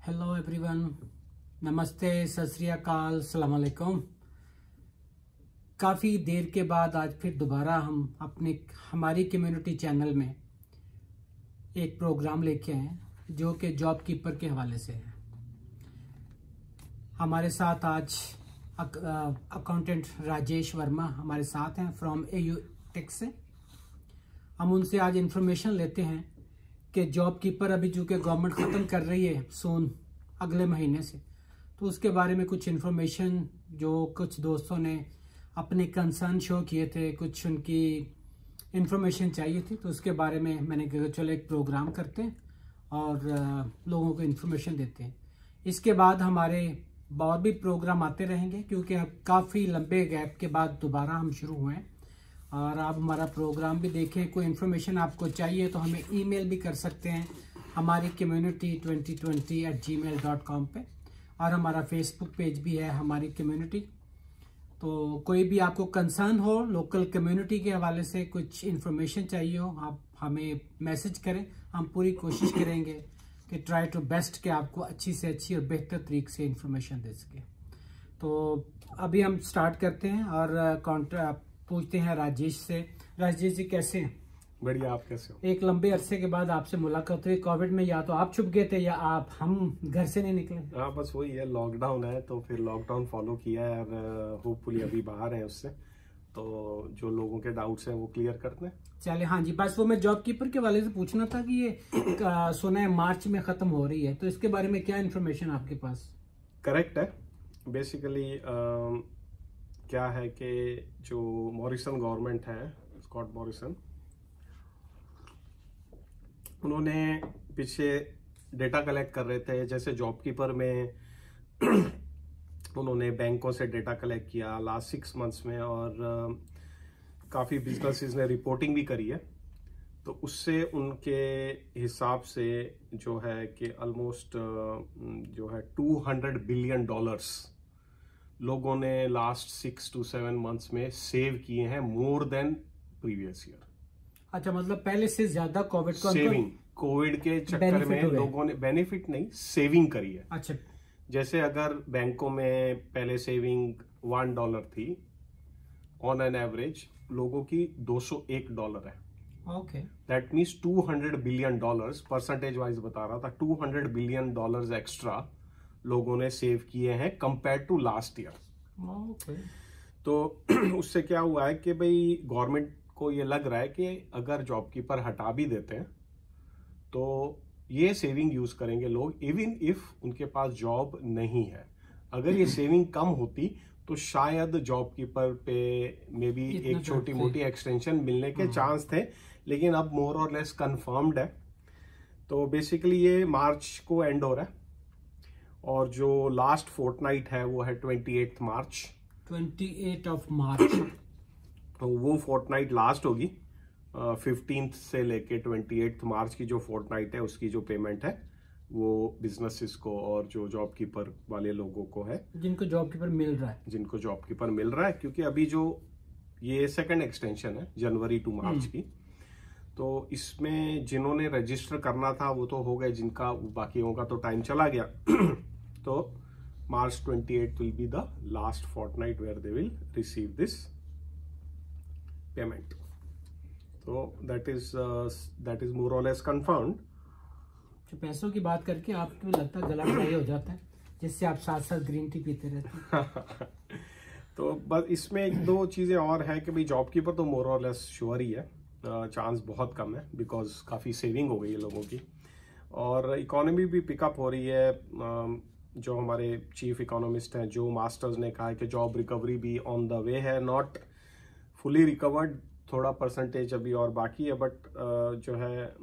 Hello everyone, नमस्ते, सत श्री अकाल, अस्सलाम वालेकुम। काफ़ी देर के बाद आज फिर दोबारा हम हमारी कम्युनिटी चैनल में एक प्रोग्राम लेके आए हैं जो कि जॉब कीपर के हवाले से है। हमारे साथ आज अकाउंटेंट राजेश वर्मा हमारे साथ हैं फ्रॉम AU टेक से। हम उनसे आज इंफॉर्मेशन लेते हैं कि जॉब कीपर अभी चूँकि गवर्नमेंट ख़त्म कर रही है सून अगले महीने से, तो उसके बारे में कुछ इन्फॉर्मेशन जो कुछ दोस्तों ने अपने कंसर्न शो किए थे, कुछ उनकी इन्फॉर्मेशन चाहिए थी, तो उसके बारे में मैंने कहा चलो एक प्रोग्राम करते हैं और लोगों को इन्फॉर्मेशन देते हैं। इसके बाद हमारे और भी प्रोग्राम आते रहेंगे क्योंकि अब काफ़ी लंबे गैप के बाद दोबारा हम शुरू हुए हैं और आप हमारा प्रोग्राम भी देखें। कोई इन्फॉर्मेशन आपको चाहिए तो हमें ईमेल भी कर सकते हैं हमारी community2020@gmail.com पे, और हमारा फेसबुक पेज भी है हमारी कम्युनिटी। तो कोई भी आपको कंसर्न हो, लोकल कम्युनिटी के हवाले से कुछ इन्फॉर्मेशन चाहिए हो, आप हमें मैसेज करें। हम पूरी कोशिश करेंगे कि ट्राई टू बेस्ट कि आपको अच्छी से अच्छी और बेहतर तरीके से इन्फॉर्मेशन दे सके। तो अभी हम स्टार्ट करते हैं और पूछते हैं राजेश से। राजेश जी कैसे हैं? बढ़िया, आप कैसे हो? एक लंबे अरसे के बाद आपसे मुलाकात हुई। कोविड में या तो आप छुप गए थे या हम घर से नहीं निकले। हाँ, बस वही है, लॉकडाउन है तो फिर लॉकडाउन फॉलो किया है और होपफुली अभी बाहर है उससे, तो जो लोगों के डाउट्स हैं वो क्लियर करते हैं। चले, हाँ जी, बस वो मैं जॉब कीपर के वाले से पूछना था कि ये सुना है मार्च में खत्म हो रही है, तो इसके बारे में क्या इन्फॉर्मेशन आपके पास? करेक्ट है। बेसिकली क्या है कि जो मॉरिसन गवर्नमेंट है, स्कॉट मॉरिसन, उन्होंने पीछे डेटा कलेक्ट कर रहे थे। जैसे जॉब कीपर में उन्होंने बैंकों से डेटा कलेक्ट किया लास्ट 6 मंथ्स में और काफ़ी बिजनेसेस ने रिपोर्टिंग भी करी है। तो उससे उनके हिसाब से जो है कि ऑलमोस्ट जो है $200 बिलियन लोगों ने लास्ट 6 to 7 मंथ्स में सेव किए हैं, मोर देन प्रीवियस ईयर। अच्छा, मतलब पहले से ज्यादा कोविड को सेविंग, कोविड के चक्कर में लोगों ने बेनिफिट नहीं, सेविंग करी है। अच्छा, जैसे अगर बैंकों में पहले सेविंग $1 थी, ऑन एन एवरेज लोगों की $201 है। Okay, that means $200 billion, percentage wise बता रहा था, $200 बिलियन एक्स्ट्रा लोगों ने सेव किए हैं compare to last year. Okay, तो उससे क्या हुआ है कि भाई गवर्नमेंट को ये लग रहा है कि अगर जॉब कीपर हटा भी देते हैं तो ये सेविंग यूज करेंगे लोग, इवन इफ उनके पास जॉब नहीं है। अगर ये सेविंग कम होती तो शायद जॉब कीपर पे मे बी एक छोटी मोटी एक्सटेंशन मिलने के चांस थे, लेकिन अब मोर और लेस कंफर्म्ड है। तो बेसिकली ये मार्च को एंड हो रहा है और जो लास्ट फोर्टनाइट है वो है 28 मार्च। 28 मार्च तो वो फोर्टनाइट लास्ट होगी। 15th से लेके 28 मार्च की जो फोर्टनाइट है उसकी जो पेमेंट है वो बिजनेसेस को और जो जॉब कीपर वाले लोगों को है, जिनको जॉब कीपर मिल रहा है, क्योंकि अभी जो ये सेकंड एक्सटेंशन है जनवरी टू मार्च की, तो इसमें जिन्होंने रजिस्टर करना था वो तो हो गए, जिनका बाकियों का तो टाइम चला गया। तो March 28 will be the last fortnight where they will receive this payment. तो दैट इज मोर और लेस कंफर्म्ड। जो पैसों की बात करके आपको लगता है गला ड्राई हो जाता है, जिससे आप साथ साथ ग्रीन टी पीते रहते हैं। तो बस इसमें एक दो चीजें और है कि भाई जॉब कीपर तो मोर और लेस श्योर ही है, चांस बहुत कम है बिकॉज काफी सेविंग हो गई है लोगों की और इकोनॉमी भी पिकअप हो रही है। जो हमारे चीफ इकोनॉमिस्ट हैं, जो मास्टर्स ने कहा है कि जॉब रिकवरी भी ऑन द वे है, नॉट फुली रिकवर्ड, थोड़ा परसेंटेज अभी और बाकी है, बट जो है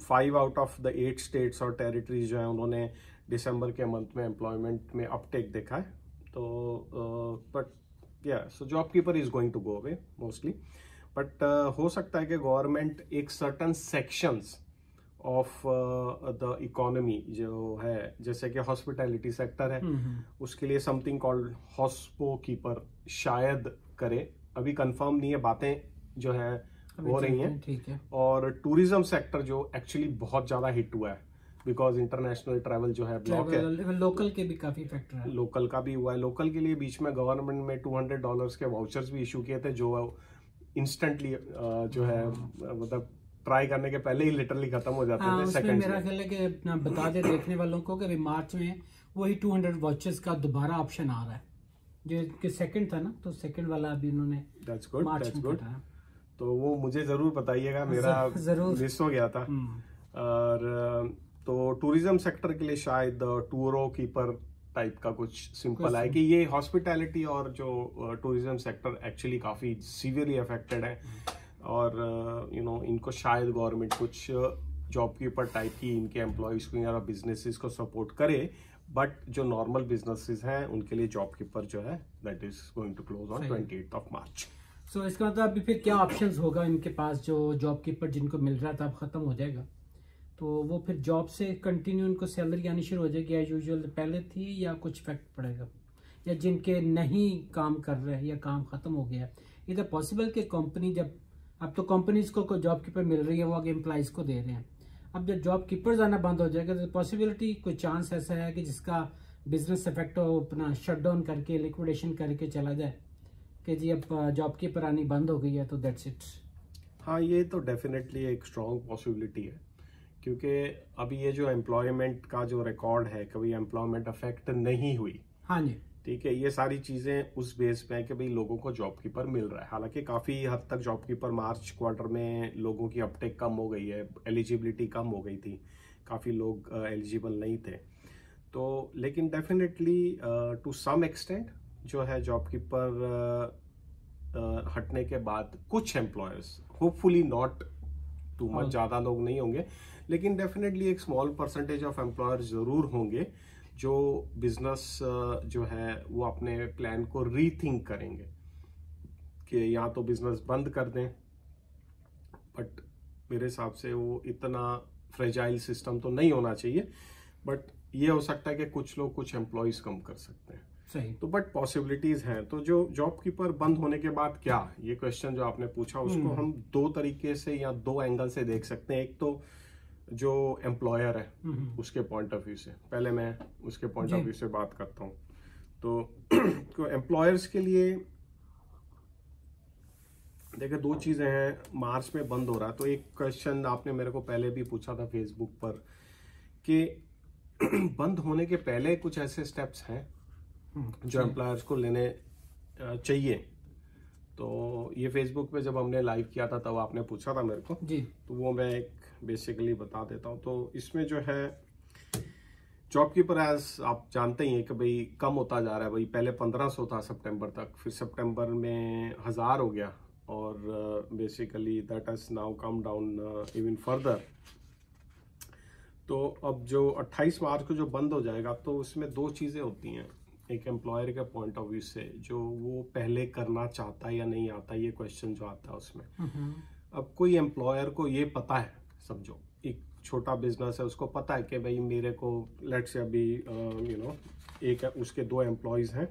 5 आउट ऑफ द 8 स्टेट्स और टेरिटरीज जो है उन्होंने दिसंबर के मंथ में एम्प्लॉयमेंट में अपटेक देखा है। तो बट या so job keeper is going to go away mostly, but हो सकता है कि गवर्नमेंट एक certain sections of the economy जो है, जैसे कि हॉस्पिटैलिटी सेक्टर है, उसके लिए समथिंग कॉल्ड हॉस्पो कीपर शायद करे। अभी कंफर्म नहीं है, बातें जो है हो रही हैं। ठीक है। और टूरिज्म सेक्टर जो एक्चुअली बहुत ज्यादा हिट हुआ है बिकॉज इंटरनेशनल ट्रैवल जो है ब्लॉक है। लोकल के भी काफी फैक्टर है, लोकल का भी हुआ है। लोकल के लिए बीच में गवर्नमेंट में $200 के वाउचर्स भी इशू किए थे, जो इंस्टेंटली जो है मतलब ट्राई करने के पहले ही लिटरली खत्म हो जाते थे सेकंड। मेरा ख्याल है कि अपना बता दे देखने वालों को कि मार्च में वही 200 वाउचर्स का दोबारा ऑप्शन आ रहा है, जो कि सेकंड था ना, तो सेकंड वाला अभी उन्होंने दैट्स गुड। तो वो मुझे जरूर बताइएगा, मेरा मिस हो गया था। और तो टूरिज्म सेक्टर के लिए शायद टूरो कीपर टाइप का कुछ सिंपल है कि ये हॉस्पिटैलिटी और जो टूरिज्म सेक्टर एक्चुअली काफी सीवियरली अफेक्टेड है, और इनको शायद गवर्नमेंट कुछ जॉब कीपर टाइप की इनके एम्प्लॉयज को या बिजनेसेस को सपोर्ट करे, बट जो नॉर्मल बिजनेसेस हैं उनके लिए जॉब कीपर जो है that is going to close on 28 March. So इसका मतलब अभी फिर क्या ऑप्शंस होगा इनके पास, जो जॉब कीपर जिनको मिल रहा था अब खत्म हो जाएगा, तो वो फिर जॉब से कंटिन्यू उनको सैलरी आनी शुरू हो जाएगी एज यूजुअल पहले थी, या कुछ इफेक्ट पड़ेगा, या जिनके नहीं काम कर रहे हैं या काम खत्म हो गया, इधर पॉसिबल कि कंपनी जब अब तो कंपनीज को जॉब कीपर मिल रही है वो आगे एम्प्लॉयज को दे रहे हैं, अब जब जॉब कीपर आना बंद हो जाएगा तो पॉसिबिलिटी कोई चांस ऐसा है कि जिसका बिजनेस इफेक्ट हो अपना शट डाउन करके लिक्विडेशन करके चला जाए कि जी अब जॉब कीपर आनी बंद हो गई है तो दैट्स इट। हाँ, ये तो डेफिनेटली एक स्ट्रॉन्ग पॉसिबिलिटी है, क्योंकि अभी ये जो एम्प्लॉयमेंट का जो रिकॉर्ड है, कभी एम्प्लॉयमेंट अफेक्ट नहीं हुई। हाँ जी, ठीक है, ये सारी चीजें उस बेस पे है कि भाई लोगों को जॉब कीपर मिल रहा है। हालांकि काफी हद तक जॉब कीपर मार्च क्वार्टर में लोगों की अपटेक कम हो गई है, एलिजिबिलिटी कम हो गई थी, काफी लोग एलिजिबल नहीं थे, तो लेकिन डेफिनेटली टू सम एक्सटेंट जो है जॉब कीपर हटने के बाद कुछ employers, hopefully not too much, ज्यादा लोग नहीं होंगे, लेकिन डेफिनेटली एक स्मॉल परसेंटेज ऑफ एम्प्लॉयर जरूर होंगे जो बिजनेस जो है वो अपने प्लान को रीथिंक करेंगे कि या तो बिजनेस बंद कर दें, बट मेरे हिसाब से वो इतना फ्रेजाइल सिस्टम तो नहीं होना चाहिए, बट ये हो सकता है कि कुछ लोग कुछ एम्प्लॉयज कम कर सकते हैं। सही। तो बट पॉसिबिलिटीज हैं। तो जो जॉब कीपर बंद होने के बाद क्या, ये क्वेश्चन जो आपने पूछा उसको हम दो तरीके से या दो एंगल से देख सकते हैं। एक तो जो एम्प्लॉयर है उसके पॉइंट ऑफ व्यू से, पहले मैं उसके पॉइंट ऑफ व्यू से बात करता हूँ। तो एम्प्लॉयर्स के लिए देखिए दो चीजें हैं, मार्च में बंद हो रहा है, तो एक क्वेश्चन आपने मेरे को पहले भी पूछा था फेसबुक पर कि बंद होने के पहले कुछ ऐसे स्टेप्स हैं जो एम्प्लॉयर्स को लेने चाहिए। तो ये फेसबुक पे जब हमने लाइव किया था तब आपने पूछा था मेरे को जी, तो वो मैं एक बेसिकली बता देता हूँ। तो इसमें जो है जॉब कीपर एज आप जानते ही हैं कि भाई कम होता जा रहा है। भाई पहले 1500 था सितंबर तक, फिर सितंबर में 1000 हो गया, और basically that has now come down even further. तो अब जो 28 मार्च को जो बंद हो जाएगा तो उसमें दो चीजें होती हैं। एक एम्प्लॉयर के पॉइंट ऑफ व्यू से जो वो पहले करना चाहता है या नहीं आता, ये क्वेश्चन जो आता है उसमें। अब कोई एम्प्लॉयर को ये पता है, समझो एक छोटा बिजनेस है, उसको पता है कि भाई मेरे को लेट्स से अभी एक उसके 2 एम्प्लॉयज हैं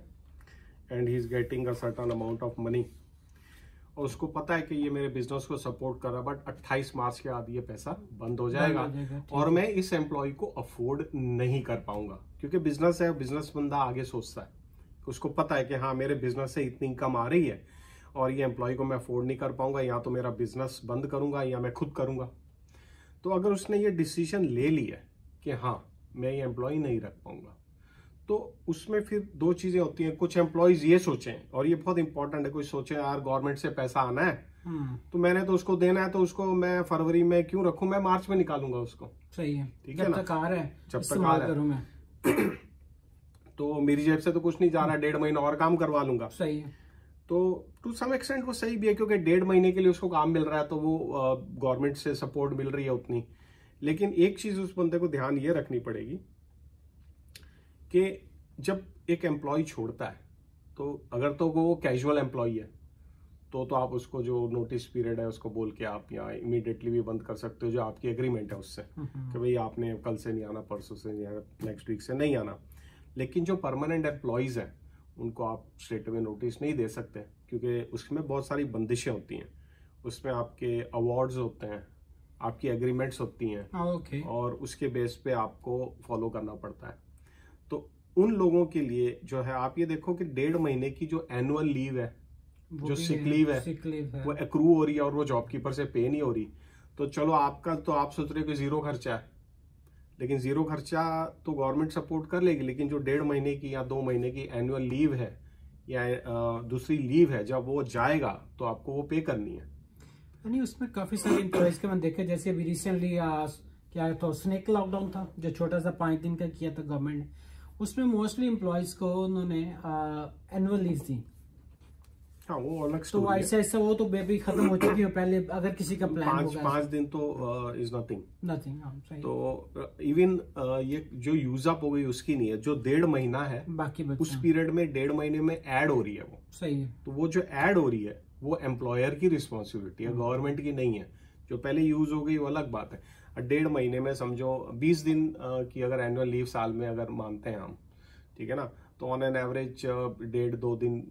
and he is getting a certain amount of money, और उसको पता है कि ये मेरे बिजनेस को सपोर्ट कर रहा है, बट 28 मार्च के बाद ये पैसा बंद हो जाएगा और मैं इस एम्प्लॉय को अफोर्ड नहीं कर पाऊंगा, क्योंकि बिजनेस है, बिजनेस बंदा आगे सोचता है, उसको पता है कि हाँ मेरे बिजनेस से इतनी इनकम आ रही है और ये एम्प्लॉय को मैं अफोर्ड नहीं कर पाऊंगा, या तो मेरा बिजनेस बंद करूंगा या मैं खुद करूंगा। तो अगर उसने ये डिसीजन ले लिया कि हाँ मैं ये एम्प्लॉय नहीं रख पाऊंगा, तो उसमें फिर दो चीजें होती हैं। कुछ एम्प्लॉयज ये सोचें, और ये बहुत इंपॉर्टेंट है, कोई सोचे यार गवर्नमेंट से पैसा आना है तो मैंने तो उसको देना है, तो उसको मैं फरवरी में क्यों रखूं, मैं मार्च में निकालूंगा उसको। सही है, ठीक है ना, जब तक आ रहा है जब तक आ रहा है तो मेरी जेब से तो कुछ नहीं जा रहा, 1.5 महीना और काम करवा लूंगा। सही है। तो टू सम एक्सटेंट वो सही भी है, क्योंकि 1.5 महीने के लिए उसको काम मिल रहा है, तो वो गवर्नमेंट से सपोर्ट मिल रही है उतनी। लेकिन एक चीज उस बंदे को ध्यान ये रखनी पड़ेगी कि जब एक एम्प्लॉय छोड़ता है, तो अगर तो वो कैजुअल एम्प्लॉय है तो आप उसको जो नोटिस पीरियड है उसको बोल के आप यहाँ इमीडिएटली भी बंद कर सकते हो, जो आपकी एग्रीमेंट है उससे कि भाई आपने कल से नहीं आना, परसों से नहीं आना, नेक्स्ट वीक से नहीं आना। लेकिन जो परमानेंट एम्प्लॉयज हैं उनको आप स्ट्रेट अवे नोटिस नहीं दे सकते, क्योंकि उसमें बहुत सारी बंदिशें होती हैं। उसमें आपके अवार्ड्स होते हैं, आपकी एग्रीमेंट्स होती हैं, ओके, और उसके बेस पे आपको फॉलो करना पड़ता है। तो उन लोगों के लिए जो है, आप ये देखो कि 1.5 महीने की जो एनुअल लीव है, जो सिक लीव है, वो एक्रू हो रही है और वो जॉब कीपर से पे नहीं हो रही। तो चलो आपका तो आप सोच रहे हो कि जीरो खर्चा है, लेकिन जीरो खर्चा तो गवर्नमेंट सपोर्ट कर लेगी, लेकिन जो 1.5 महीने की या 2 महीने की एनुअल लीव है या दूसरी लीव है, जब वो जाएगा तो आपको वो पे करनी है। नहीं, उसमें काफी सारे एम्प्लॉयज के मैंने देखे, जैसे अभी रिसेंटली क्या तो स्नेक लॉकडाउन था जो छोटा सा 5 दिन का किया था गवर्नमेंट ने, उसमें मोस्टली एम्प्लॉयज को उन्होंने एनुअल लीव दी। हाँ, वो अलग तो स्टोरी है। ऐसा वो तो बेबी खत्म हो चुकी है पहले, अगर किसी का प्लान होगा 5 दिन तो इज नथिंग। सही। तो इवन ये जो यूज अप हो गई उसकी नहीं है, जो 1.5 महीना है बाकी उस पीरियड में 1.5 महीने में ऐड हो रही है वो। सही है। तो वो जो ऐड हो रही है वो एम्प्लॉयर की रिस्पॉन्सिबिलिटी है, गवर्नमेंट की नहीं है। जो पहले यूज हो गई वो अलग बात है। 1.5 महीने में समझो 20 दिन की अगर एनुअल लीव साल में अगर मानते हैं हम, ठीक है ना, तो ऑन एन एवरेज 1.5-2 दिन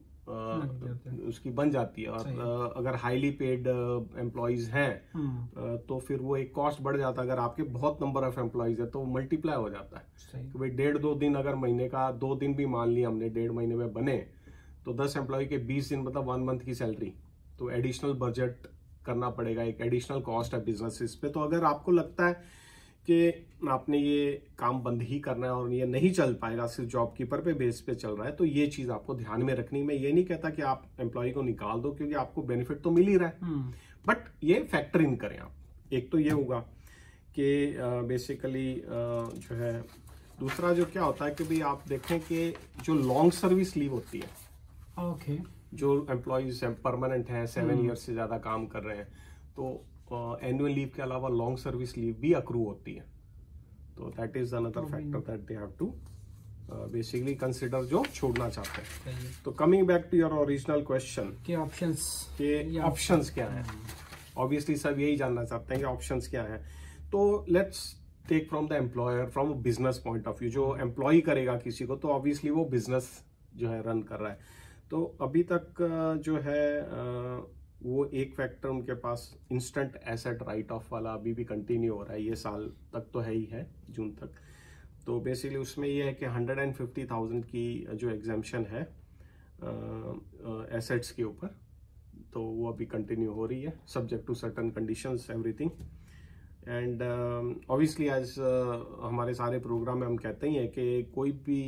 उसकी बन जाती है। और अगर हाईली पेड एम्प्लॉयज हैं तो फिर वो एक कॉस्ट बढ़ जाता है। अगर आपके बहुत नंबर ऑफ एम्प्लॉयज है तो मल्टीप्लाई हो जाता है कि भाई 1.5-2 दिन अगर महीने का 2 दिन भी मान लिया हमने 1.5 महीने में बने, तो 10 एम्प्लॉय के 20 दिन मतलब 1 मंथ की सैलरी। तो एडिशनल बजट करना पड़ेगा, एक एडिशनल कॉस्ट है बिजनेसेस पे। तो अगर आपको लगता है कि आपने ये काम बंद ही करना है और ये नहीं चल पाएगा, सिर्फ जॉब कीपर पे बेस पे चल रहा है, तो ये चीज आपको ध्यान में रखनी। मैं ये नहीं कहता कि आप एम्प्लॉय को निकाल दो, क्योंकि आपको बेनिफिट तो मिल ही रहा है, बट ये फैक्टर इन करें आप। एक तो ये होगा कि बेसिकली जो है, दूसरा जो क्या होता है कि भाई आप देखें कि जो लॉन्ग सर्विस लीव होती है, ओके, जो एम्प्लॉयज परमानेंट हैं, 7 ईयर से ज्यादा काम कर रहे हैं, तो एनुअल लीव के अलावा लॉन्ग सर्विस लीव भी अक्रू होती है। तो that is another factor that they have to basically consider, जो छोड़ना चाहते हैं। तो coming back to your original question के ऑप्शंस क्या हैं, ऑब्वियसली सब यही जानना चाहते हैं कि ऑप्शंस क्या हैं। तो let's take from the employer, from business point of view. जो एम्प्लॉय करेगा किसी को, तो ऑब्वियसली वो बिजनेस जो है रन कर रहा है। तो अभी तक जो है वो एक फैक्टर उनके पास इंस्टेंट एसेट राइट ऑफ वाला अभी भी कंटिन्यू हो रहा है, ये साल तक तो है ही है, जून तक। तो बेसिकली उसमें ये है कि 150,000 की जो एग्जाम्पशन है एसेट्स के ऊपर, तो वो अभी कंटिन्यू हो रही है, subject to certain conditions everything. And obviously as हमारे सारे प्रोग्राम में हम कहते ही हैं कि कोई भी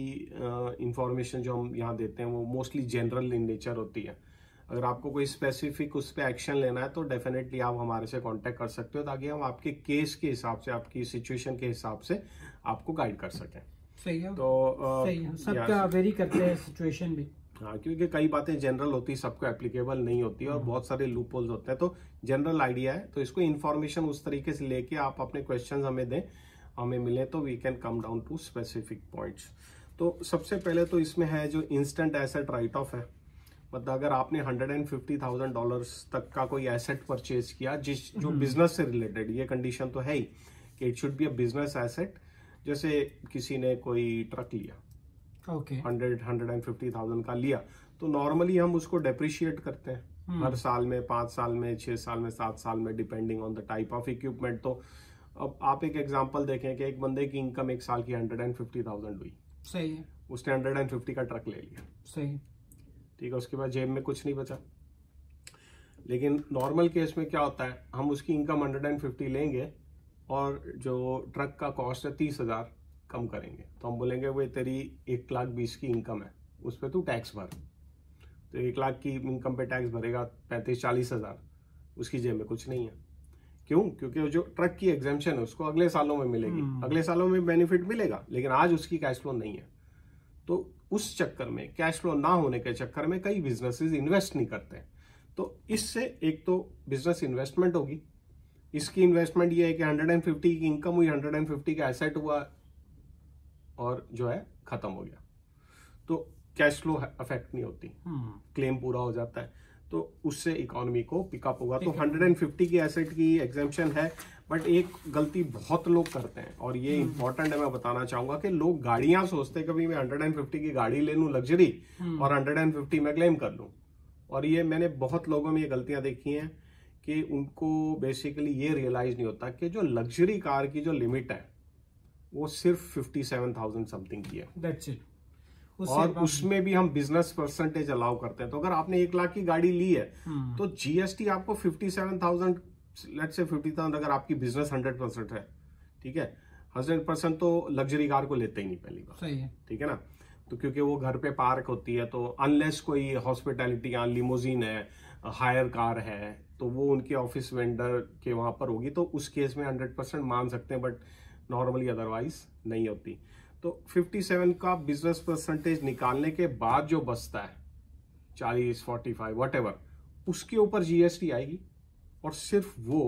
इंफॉर्मेशन जो हम यहाँ देते हैं वो मोस्टली जनरल इन नेचर होती है। अगर आपको कोई स्पेसिफिक उस पर एक्शन लेना है तो डेफिनेटली आप हमारे से कांटेक्ट कर सकते हो, ताकि हम आपके केस के हिसाब से, आपकी सिचुएशन के हिसाब से आपको गाइड कर सकें। सही है। तो सही है, सबका वेरी करते हैं सिचुएशन भी। हाँ, क्योंकि कई बातें जनरल होती, सबको एप्लीकेबल नहीं होती, और बहुत सारे लूप होल्स होते हैं। तो जनरल आइडिया है, तो इसको इन्फॉर्मेशन उस तरीके से लेके आप अपने क्वेश्चंस हमें दें, हमें मिले, तो we can come down to specific points. तो सबसे पहले तो इसमें है जो इंस्टेंट एसेट राइट ऑफ है, मतलब अगर आपने $150,000 तक का कोई एसेट परचेज किया जो बिजनेस से रिलेटेड, ये कंडीशन तो है ही कि it should be a business asset. जैसे किसी ने कोई ट्रक लिया, 150,000 का लिया, तो नॉर्मली हम उसको डेप्रिशिएट करते हैं हर साल में, 5 साल में, 6 साल में, 7 साल में, depending on the type of equipment. तो अब आप एक एग्जांपल देखें कि एक बंदे की इनकम एक साल की 150,000 हुई, सही है, उसने 150 का ट्रक ले लिया, सही, ठीक है, उसके बाद जेब में कुछ नहीं बचा। लेकिन नॉर्मल केस में क्या होता है, हम उसकी इनकम 150 लेंगे और जो ट्रक का कॉस्ट है 30,000 कम करेंगे, तो हम बोलेंगे वो तेरी 1,20,000 की इनकम है, उस पर तू टैक्स भर। तो 1,00,000 की इनकम पे टैक्स भरेगा 35-40,000, उसकी जेब में कुछ नहीं है। क्यों? क्योंकि जो ट्रक की एग्जेम्पशन है उसको अगले सालों में मिलेगी, अगले सालों में बेनिफिट मिलेगा, लेकिन आज उसकी कैश फ्लो नहीं है। तो उस चक्कर में, कैश फ्लो ना होने के चक्कर में कई बिजनेसेस इन्वेस्ट नहीं करते। तो इससे एक तो बिजनेस इन्वेस्टमेंट होगी, इसकी इन्वेस्टमेंट ये है कि 150 की इनकम हुई, 150 का एसेट हुआ और जो है खत्म हो गया, तो कैश फ्लो अफेक्ट नहीं होती, क्लेम पूरा हो जाता है, तो उससे इकोनॉमी को पिकअप होगा। तो 150 की एसेट की एग्जेम्पशन है, बट एक गलती बहुत लोग करते हैं और ये इंपॉर्टेंट है, मैं बताना चाहूंगा कि लोग गाड़ियां सोचते हैं कभी मैं 150 की गाड़ी ले लूं लग्जरी और 150 में क्लेम कर लूं। और ये मैंने बहुत लोगों में ये गलतियां देखी हैं कि उनको बेसिकली ये रियलाइज नहीं होता कि जो लग्जरी कार की जो लिमिट है वो सिर्फ 57,000 समथिंग की है। That's it. और उसमें भी हम बिजनेस परसेंटेज अलाउ करते हैं। तो अगर आपने 1 लाख की गाड़ी ली है तो जीएसटी आपको 57,000, लेट्स से 50,000 अगर आपकी बिजनेस 100% है, ठीक है, 100% तो लग्जरी कार को लेते ही नहीं पहली बार। सही है, ठीक है ना। तो क्योंकि वो घर पे पार्क होती है, तो अनलेस कोई हॉस्पिटैलिटी या लिमोजिन है, हायर कार है, तो वो उनके ऑफिस वेंडर के वहां पर होगी, तो उस केस में 100% मान सकते हैं, बट नॉर्मली अदरवाइज नहीं होती। तो 57 का बिजनेस परसेंटेज निकालने के बाद जो बचता है 40, 45 व्हाटएवर, उसके ऊपर जीएसटी आएगी और सिर्फ वो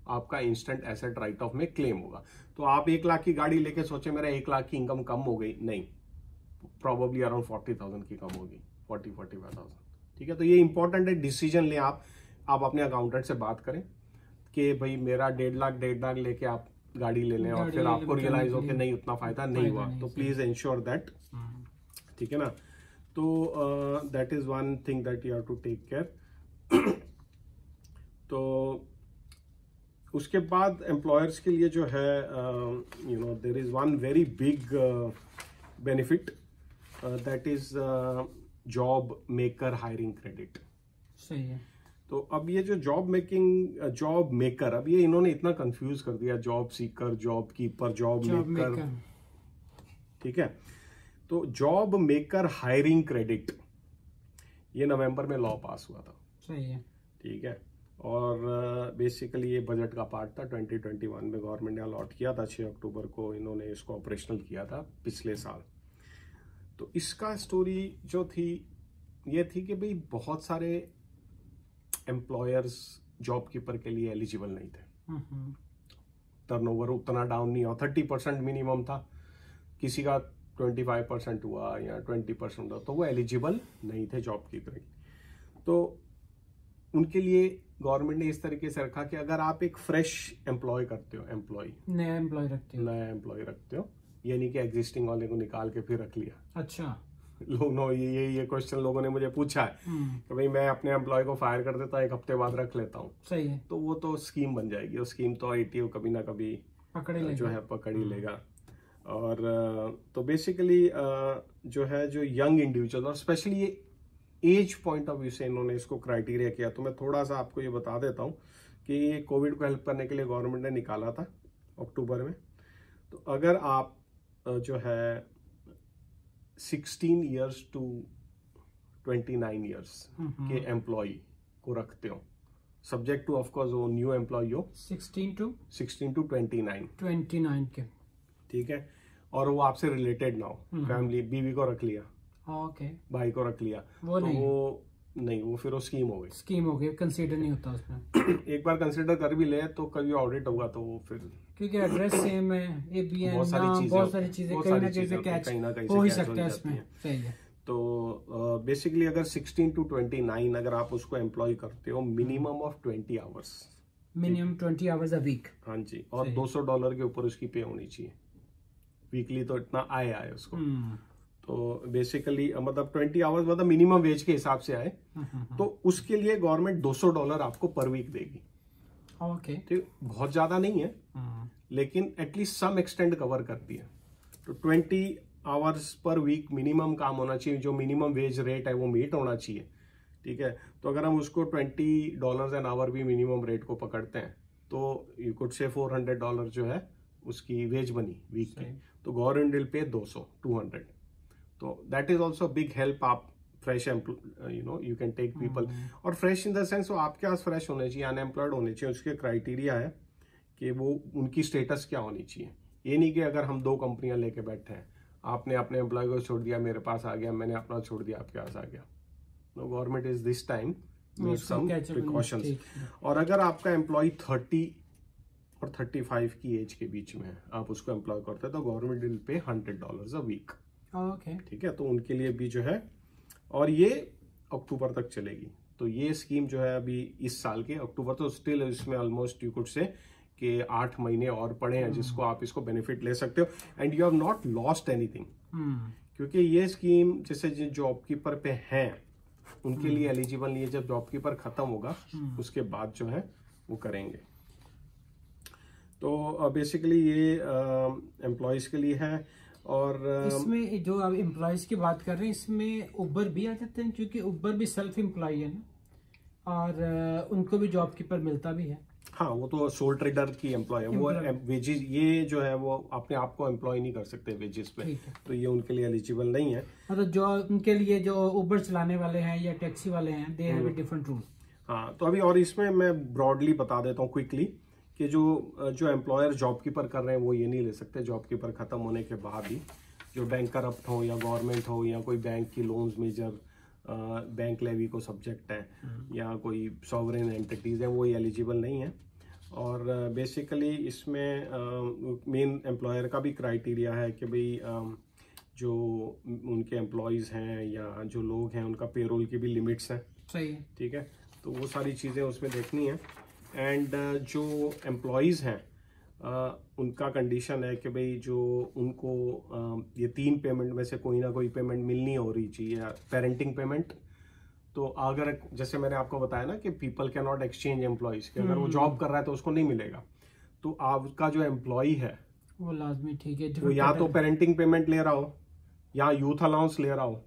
आपका इंस्टेंट एसेट राइट ऑफ में क्लेम होगा। तो आप 1 लाख की गाड़ी लेके सोचे मेरा 1 लाख की इनकम कम हो गई, नहीं, प्रॉबली अराउंड 40,000 की कम होगी, 40-45,000। ठीक है, तो ये इंपॉर्टेंट है, डिसीजन लें आप अपने अकाउंटेंट से बात करें कि भाई मेरा 1.5 लाख लेके आप गाड़ी ले लें और फिर आपको रियलाइज हो कि नहीं उतना फायदा नहीं हुआ, तो प्लीज इंश्योर दैट। ठीक है ना। तो that is one thing that you have to take care. तो उसके बाद एम्प्लॉयर्स के लिए जो है there is one very big benefit, that is job maker hiring credit. सही है। तो अब ये जो जॉब मेकर, अब ये इन्होंने इतना कंफ्यूज कर दिया, job seeker, job keeper, job maker. ठीक है, तो जॉब मेकर हायरिंग क्रेडिट ये नवंबर में लॉ पास हुआ था। सही है। ठीक है, और बेसिकली ये बजट का पार्ट था। 2021 में गवर्नमेंट ने अलॉट किया था, 6 अक्टूबर को इन्होंने इसको ऑपरेशनल किया था पिछले साल। तो इसका स्टोरी जो थी ये थी कि भाई बहुत सारे एम्प्लॉयर्स जॉब कीपर के लिए एलिजिबल नहीं थे, टर्नओवर उतना डाउन नहीं हुआ, 30% मिनिमम था, किसी का 25% हुआ या 20% हुआ, तो वो एलिजिबल नहीं थे जॉब कीपर। तो उनके लिए गवर्नमेंट ने इस तरीके से रखा कि अगर आप एक फ्रेश एम्प्लॉय करते हो, नया एम्प्लॉय रखते हो, ये नहीं कि एग्जिस्टिंग वाले को निकाल के फिर रख लिया। अच्छा, ये क्वेश्चन लोगों ने मुझे पूछा है कि भाई मैं अपने एम्प्लॉय को फायर कर देता हूँ, 1 हफ्ते बाद रख लेता हूँ। सही है। तो वो तो स्कीम बन जाएगी, और स्कीम तो आईटीओ कभी ना कभी पकड़ ही लेगा। और तो बेसिकली जो है जो यंग इंडिविजुअल, और स्पेशली ये एज पॉइंट ऑफ व्यू से इन्होंने इसको क्राइटेरिया किया। तो मैं थोड़ा सा आपको ये बता देता हूँ कि ये कोविड को हेल्प करने के लिए गवर्नमेंट ने निकाला था अक्टूबर में। तो अगर आप जो है 16 ईयर्स टू 29 ईयर्स के एम्प्लॉय को रखते हो, सब्जेक्ट टू ऑफकोर्स वो न्यू एम्प्लॉय हो, 16 टू 29 के, ठीक है, और वो आपसे रिलेटेड ना हो, फैमिली, बीवी को रख लिया, ओके, भाई को रख लिया, वो तो नहीं, वो फिर वो स्कीम हो गई, कंसीडर नहीं होता उसमें। एक बार कंसीडर कर भी ले तो कभी ऑडिट होगा तो वो फिर, क्योंकि एड्रेस सेम है, ABN, बहुत सारी चीजें कहीं ना कहीं से कैच हो ही सकता है इसमें। सही है। तो बेसिकली अगर 16 टू 29 अगर आप उसको एम्प्लॉय करते हो, minimum of 20 hours, minimum 20 hours a week. हाँ जी, और $200 के ऊपर उसकी पे होनी चाहिए वीकली, तो इतना आए उसको। तो बेसिकली मतलब 20 आवर्स मतलब मिनिमम वेज के हिसाब से आए, तो उसके लिए गवर्नमेंट $200 आपको पर वीक देगी। ओके, ठीक, बहुत ज्यादा नहीं है, लेकिन एटलीस्ट सम एक्सटेंड कवर करती है। तो 20 आवर्स पर वीक मिनिमम काम होना चाहिए, जो मिनिमम वेज रेट है वो मीट होना चाहिए। ठीक है, तो अगर हम उसको $20 एन आवर भी मिनिमम रेट को पकड़ते हैं, तो यू कुड से $400 जो है उसकी वेज बनी वीक की, तो गवर्नमेंट विल पे 200। तो that is also big help. आप fresh you can take people, और फ्रेश इन द सेंस वो आपके पास फ्रेश होने चाहिए, अनएम्प्लॉयड होने चाहिए। उसके क्राइटेरिया है कि वो उनकी स्टेटस क्या होनी चाहिए। ये नहीं कि अगर हम 2 कंपनियां लेके बैठे हैं, आपने अपने एम्प्लॉय को छोड़ दिया मेरे पास आ गया, मैंने अपना छोड़ दिया आपके पास आ गया। No, government is this time make some precautions. और अगर आपका एम्प्लॉय 30 और 35 की एज के बीच में है, आप उसको एम्प्लॉय करते हैं, तो government will pay $100 a week. Okay, ठीक है, तो उनके लिए भी जो है, और ये अक्टूबर तक चलेगी। तो ये स्कीम जो है अभी इस साल के अक्टूबर, तो स्टिल इसमें ऑलमोस्ट यू कुड से कि 8 महीने और पड़े हैं जिसको आप इसको बेनिफिट ले सकते हो, and you have not lost anything. क्योंकि ये स्कीम जैसे जो जॉब कीपर पे हैं उनके लिए एलिजिबल नहीं है। जब जॉब कीपर खत्म होगा उसके बाद जो है वो करेंगे। तो बेसिकली ये एम्प्लॉयज़ के लिए है। और इसमें जो आप एम्प्लॉयज़ की बात कर रहे हैं, इसमें उबर भी आ जाते हैं, क्योंकि उबर भी सेल्फ एम्प्लॉय है ना, और उनको भी जॉब कीपर मिलता भी है। हाँ, वो तो सोल ट्रेडर की एम्प्लॉय है, वो वेजेस, ये जो है वो अपने आप को एम्प्लॉय नहीं कर सकते वेजेस पे, तो ये उनके लिए एलिजिबल नहीं है। मतलब जो उनके लिए जो उबर चलाने वाले हैं या टैक्सी वाले हैं, they have a different rule. हाँ, तो अभी और इसमें मैं ब्रॉडली बता देता हूँ क्विकली कि जो एम्प्लॉयर जॉब कीपर कर रहे हैं वो ये नहीं ले सकते जॉब कीपर खत्म होने के बाद ही। जो बैंक करप्ट हो या गवर्नमेंट हो या कोई बैंक की लोन्स मेजर बैंक लेवी को सब्जेक्ट है या कोई सॉवरेन एंटिटीज है, वो एलिजिबल नहीं है। और बेसिकली इसमें मेन एम्प्लॉयर का भी क्राइटेरिया है कि भाई जो उनके एम्प्लॉयज़ हैं या जो लोग हैं उनका पेरोल की भी लिमिट्स हैं। सही, ठीक है, तो वो सारी चीज़ें उसमें देखनी है। एंड जो एम्प्लॉयज़ हैं उनका कंडीशन है कि भाई जो उनको ये 3 पेमेंट में से कोई ना कोई पेमेंट मिलनी हो रही चाहिए। पेरेंटिंग पेमेंट, तो अगर जैसे मैंने आपको बताया ना कि people can not exchange employees, कि अगर वो जॉब कर रहा है तो उसको नहीं मिलेगा, तो आपका जो एम्प्लॉय है वो लाजमी, ठीक है, वो या तो पेरेंटिंग पेमेंट ले रहा हो या यूथ अलाउंस ले रहा हो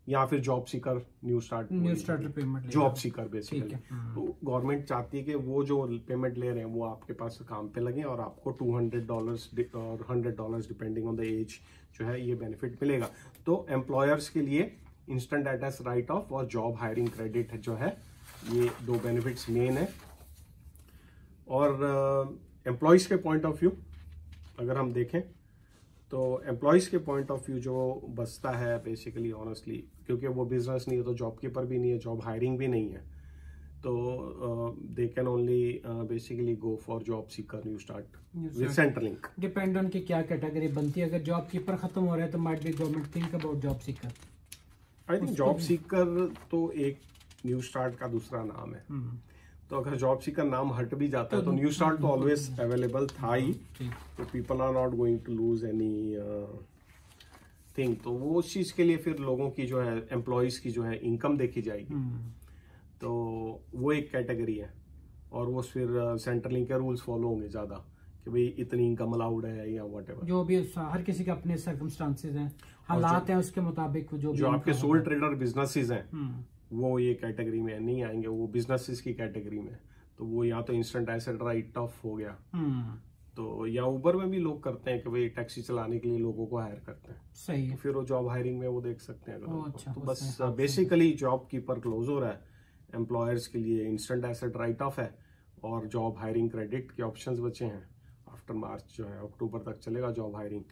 या फिर job seeker new starter payment, job seeker basically. तो गवर्नमेंट चाहती है कि वो जो पेमेंट ले रहे हैं वो आपके पास काम पे लगे और आपको $200 और $100 डिपेंडिंग ऑन द एज जो है ये बेनिफिट मिलेगा। तो एम्प्लॉयर्स के लिए इंस्टेंट एड्रेस राइट ऑफ और जॉब हायरिंग क्रेडिट जो है, ये 2 बेनिफिट्स मेन है। और एम्प्लॉयज़ के पॉइंट ऑफ व्यू अगर हम देखें तो एम्प्लॉयज़ के पॉइंट ऑफ व्यू जो बचता है बेसिकली ऑनेस्टली, क्योंकि वो बिजनेस नहीं है तो जॉब कीपर भी नहीं है, जॉब हायरिंग भी नहीं है, तो they can only basically go for job seeker new start with Centrelink. Depend on कि क्या कैटेगरी बनती है। अगर जॉब कीपर खत्म हो रहा है तो might be government think about job seeker. I think job seeker तो एक न्यू स्टार्ट का दूसरा नाम है, तो अगर जॉब सीकर नाम हट भी जाता है तो न्यू स्टार्ट तो ऑलवेज अवेलेबल था ही, तो people are not going to lose anything. तो वो उस चीज के लिए फिर लोगों की जो है एम्प्लॉयज की जो है इनकम देखी जाएगी, तो वो एक कैटेगरी है। और वो फिर सेंट्रलिंक के रूल्स फॉलो होंगे ज्यादा कि भाई इतनी इनकम अलाउड है या व्हाटएवर, जो भी हर किसी के अपने सर्कमस्टांसेस हैं, हालात हैं, उसके मुताबिक जो आपके सोल ट्रेडर बिजनेसेस हैं वो ये कैटेगरी में नहीं आएंगे, वो बिजनेसेस की कैटेगरी में। तो वो या तो इंस्टेंट एसेट राइट ऑफ हो गया, तो या उबर में भी लोग करते हैं कि भाई टैक्सी चलाने के लिए लोगों को हायर करते हैं, सही है, तो फिर वो जॉब हायरिंग में वो देख सकते हैं। अच्छा, तो बस बेसिकली जॉब कीपर क्लोज हो रहा है, एम्प्लॉयर्स के लिए इंस्टेंट एसेट राइट ऑफ है और जॉब हायरिंग क्रेडिट के ऑप्शंस बचे हैं। आफ्टर मार्च जो है अक्टूबर तक चलेगा जॉब हायरिंग,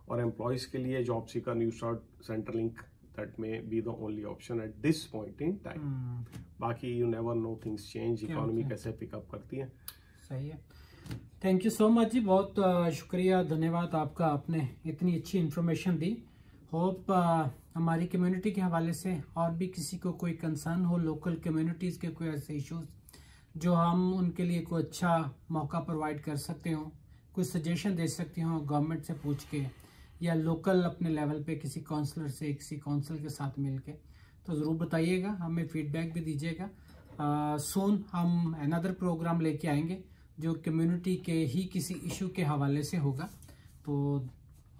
और एम्प्लॉयज के लिए job seeker new start Centrelink that may be the only option at this point in time. बाकी you never know, things change, economy कैसे पिकअप करती है। सही है, थैंक यू सो मच जी, बहुत शुक्रिया, धन्यवाद आपका, आपने इतनी अच्छी इन्फॉर्मेशन दी। होप हमारी कम्युनिटी के हवाले से और भी किसी को कोई कंसर्न हो, लोकल कम्युनिटीज़ के कोई ऐसे इश्यूज जो हम उनके लिए कोई अच्छा मौका प्रोवाइड कर सकते हो, कोई सजेशन दे सकते हो गवर्नमेंट से पूछ के या लोकल अपने लेवल पे किसी काउंसलर से, किसी काउंसिल के साथ मिलके, तो ज़रूर बताइएगा, हमें फीडबैक भी दीजिएगा। सून हम अनदर प्रोग्राम लेके आएंगे जो कम्युनिटी के ही किसी इशू के हवाले से होगा, तो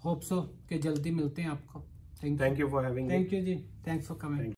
होप सो कि जल्दी मिलते हैं आपको। Thank you for having, thank you जी, थैंक्स फॉर कमिंग।